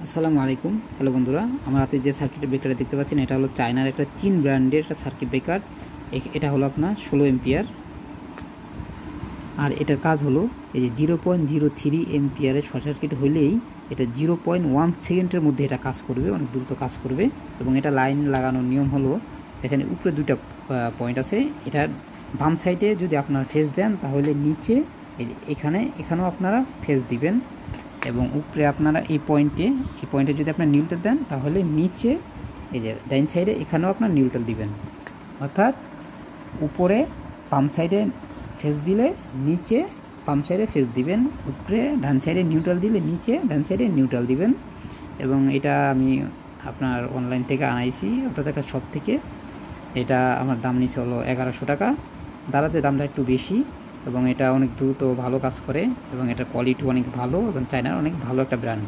আসসালামু আলাইকুম। হ্যালো বন্ধুরা, আমার হাতে যে সার্কিট ব্রেকারটা দেখতে পাচ্ছেন এটা হলো চায়নার একটা চীন ব্র্যান্ডের একটা সার্কিট ব্রেকার। এটা হলো আপনার 16 এম্পিয়ার। আর এটার কাজ হলো এই যে 0.03 এম্পিয়ারের শর্ট সার্কিট হলেই এটা 0.1 সেকেন্ডের মধ্যে এটা কাজ করবে, অনেক দ্রুত কাজ করবে। এবং এটা লাইন লাগানোর নিয়ম হলো, এখানে উপরে দুইটা পয়েন্ট আছে। এটার বাম সাইডে যদি আপনারা ফেস দেন তাহলে নিচে এই যে এখানেও আপনারা ফেস দিবেন, এবং উপরে আপনারা এই পয়েন্টে যদি আপনার নিউট্রাল দেন তাহলে নিচে এই যে ডাইন সাইডে এখানেও আপনার নিউট্রাল দিবেন। অর্থাৎ উপরে বাম সাইডে ফেস দিলে নিচে বাম সাইডে ফেস দিবেন, উপরে ডান সাইডে নিউট্রাল দিলে নিচে ডান সাইডে নিউট্রাল দিবেন। এবং এটা আমি আপনার অনলাইন থেকে আনাইছি, অর্থাৎ একটা শপ থেকে। এটা আমার দাম নিচ্ছে হলো 1100 টাকা। দাঁড়াতে দামটা একটু বেশি, এবং এটা অনেক দ্রুত ভালো কাজ করে, এবং এটার কোয়ালিটি অনেক ভালো, এবং চায়নার অনেক ভালো একটা ব্র্যান্ড।